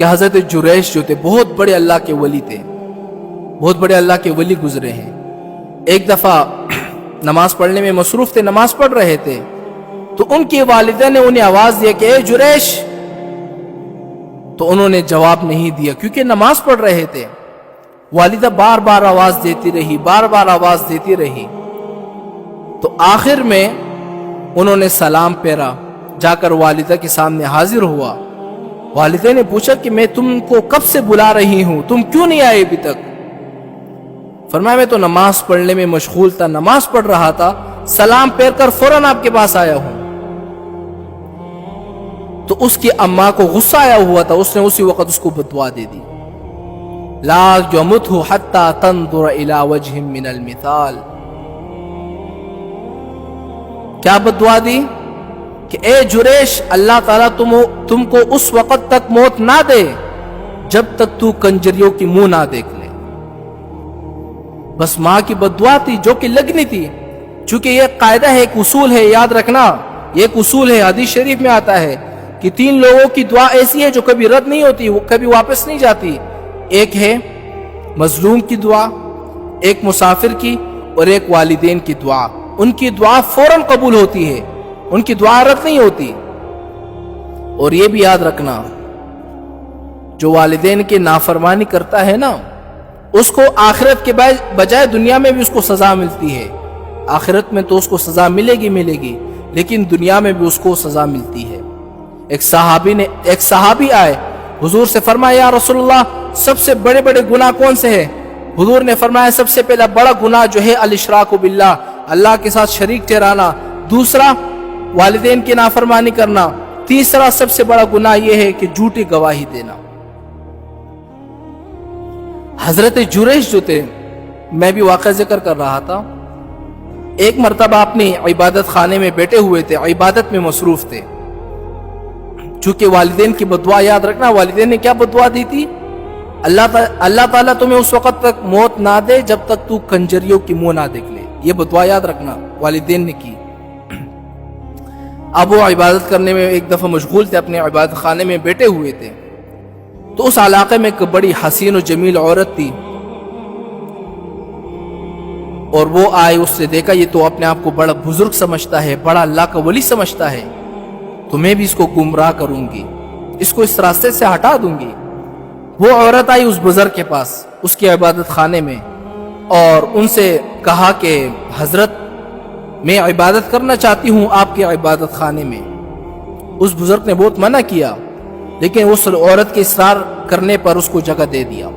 کہ حضرت جریش جو تھے بہت بڑے اللہ کے ولی تھے، بہت بڑے اللہ کے ولی گزرے ہیں۔ ایک دفعہ نماز پڑھنے میں مصروف تھے، نماز پڑھ رہے تھے، تو ان کی والدہ نے انہیں آواز دیا کہ اے جریش، تو انہوں نے جواب نہیں دیا کیونکہ نماز پڑھ رہے تھے۔ والدہ بار بار آواز دیتی رہی، بار بار آواز دیتی رہی، تو آخر میں انہوں نے سلام پھیرا، جا کر والدہ کے سامنے حاضر ہوا۔ والدہ نے پوچھا کہ میں تم کو کب سے بلا رہی ہوں، تم کیوں نہیں آئے ابھی تک؟ فرمایا میں تو نماز پڑھنے میں مشغول تھا، نماز پڑھ رہا تھا، سلام پھیر کر فوراً آپ کے پاس آیا ہوں۔ تو اس کی اماں کو غصہ آیا ہوا تھا، اس نے اسی وقت اس کو بددعا دے دی، لا یمتہ حتی تنظر الی وجہ من المثال۔ کیا بددعا دی کہ اے جریش، اللہ تعالیٰ تم کو اس وقت تک موت نہ دے جب تک تو کنجریوں کی منہ نہ دیکھ لے۔ بس ماں کی بددعا تھی جو کہ لگنی تھی، چونکہ یہ قاعدہ ہے، ایک اصول ہے، یاد رکھنا، یہ ایک اصول ہے، حدیث شریف میں آتا ہے کہ 3 لوگوں کی دعا ایسی ہے جو کبھی رد نہیں ہوتی، وہ کبھی واپس نہیں جاتی۔ ایک ہے مظلوم کی دعا، ایک مسافر کی، اور ایک والدین کی دعا۔ ان کی دعا فوراً قبول ہوتی ہے، ان کی دعا رد نہیں ہوتی۔ اور یہ بھی یاد رکھنا، جو والدین کی نافرمانی کرتا ہے نا، اس کو آخرت کے بجائے دنیا میں بھی اس کو سزا ملتی ہے۔ آخرت میں تو اس کو سزا ملے گی، لیکن دنیا میں بھی اس کو سزا ملتی ہے۔ ایک صحابی آئے، حضور سے فرمایا یا رسول اللہ، سب سے بڑے بڑے گناہ کون سے ہیں؟ حضور نے فرمایا سب سے پہلا بڑا گناہ جو ہے الاشراک باللہ، اللہ کے ساتھ شریک ٹھہرانا، دوسرا والدین کی نافرمانی کرنا، تیسرا سب سے بڑا گناہ یہ ہے کہ جھوٹی گواہی دینا۔ حضرت جریش جو تھے، میں بھی واقعہ ذکر کر رہا تھا، ایک مرتبہ اپنی عبادت خانے میں بیٹھے ہوئے تھے، عبادت میں مصروف تھے۔ چونکہ والدین کی بددعا یاد رکھنا، والدین نے کیا بددعا دی تھی؟ اللہ تعالیٰ تمہیں اس وقت تک موت نہ دے جب تک تو کنجریوں کی منہ نہ دیکھ لے، یہ بددعا یاد رکھنا والدین نے کی۔ اب وہ عبادت کرنے میں ایک دفعہ مشغول تھے، اپنے عبادت خانے میں بیٹھے ہوئے تھے، تو اس علاقے میں ایک بڑی حسین و جمیل عورت تھی، اور وہ آئی، اس نے دیکھا یہ تو اپنے آپ کو بڑا بزرگ سمجھتا ہے، بڑا اللہ کا ولی سمجھتا ہے، تو میں بھی اس کو گمراہ کروں گی، اس کو اس راستے سے ہٹا دوں گی۔ وہ عورت آئی اس بزرگ کے پاس، اس کی عبادت خانے میں، اور ان سے کہا کہ حضرت میں عبادت کرنا چاہتی ہوں آپ کے عبادت خانے میں۔ اس بزرگ نے بہت منع کیا، لیکن اس عورت کے اصرار کرنے پر اس کو جگہ دے دیا۔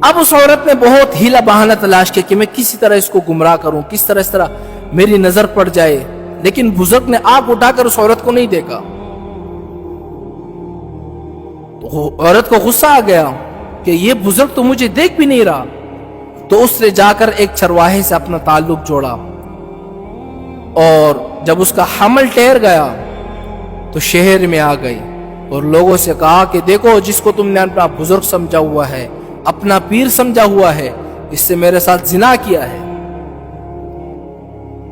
اب اس عورت نے بہت ہیلا بہانہ تلاش کیا کہ میں کسی طرح اس کو گمراہ کروں، کس طرح اس طرح میری نظر پڑ جائے، لیکن بزرگ نے آنکھ اٹھا کر اس عورت کو نہیں دیکھا۔ تو عورت کو غصہ آ گیا کہ یہ بزرگ تو مجھے دیکھ بھی نہیں رہا، تو اس نے جا کر ایک چرواہے سے اپنا تعلق جوڑا، اور جب اس کا حمل ٹھہر گیا تو شہر میں آ گئی اور لوگوں سے کہا کہ دیکھو، جس کو تم نے اپنا بزرگ سمجھا ہوا ہے، اپنا پیر سمجھا ہوا ہے، اس سے میرے ساتھ زنا کیا ہے۔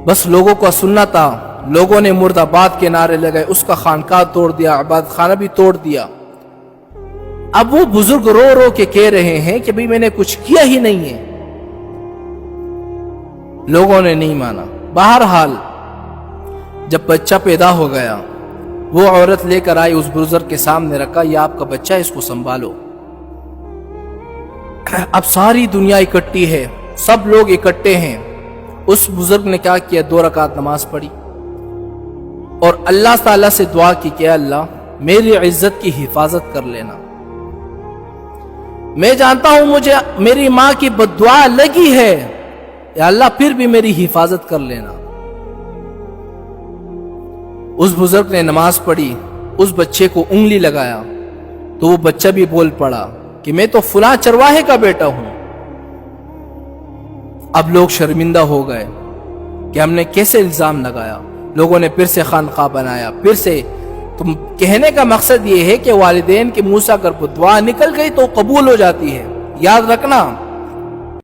بس لوگوں کو سننا تھا، لوگوں نے مرد آباد کے نعرے لگائے، اس کا خانقاہ توڑ دیا، عبادت خانہ بھی توڑ دیا۔ اب وہ بزرگ رو رو کے کہہ رہے ہیں کہ بھئی میں نے کچھ کیا ہی نہیں ہے، لوگوں نے نہیں مانا۔ بہرحال جب بچہ پیدا ہو گیا، وہ عورت لے کر آئی، اس بزرگ کے سامنے رکھا، یہ آپ کا بچہ ہے، اس کو سنبھالو۔ اب ساری دنیا اکٹھی ہے، سب لوگ اکٹھے ہیں۔ اس بزرگ نے کیا کیا؟ 2 رکعت نماز پڑھی اور اللہ تعالیٰ سے دعا کی کہ اللہ میری عزت کی حفاظت کر لینا، میں جانتا ہوں مجھے میری ماں کی بددعا لگی ہے، یا اللہ پھر بھی میری حفاظت کر لینا۔ اس بزرگ نے نماز پڑھی، اس بچے کو انگلی لگایا تو وہ بچہ بھی بول پڑا کہ میں تو فلاں چرواہے کا بیٹا ہوں۔ اب لوگ شرمندہ ہو گئے کہ ہم نے کیسے الزام لگایا، لوگوں نے پھر سے خانقاہ بنایا، پھر سے۔ تم کہنے کا مقصد یہ ہے کہ والدین کے منہ سے اگر دعا نکل گئی تو قبول ہو جاتی ہے، یاد رکھنا۔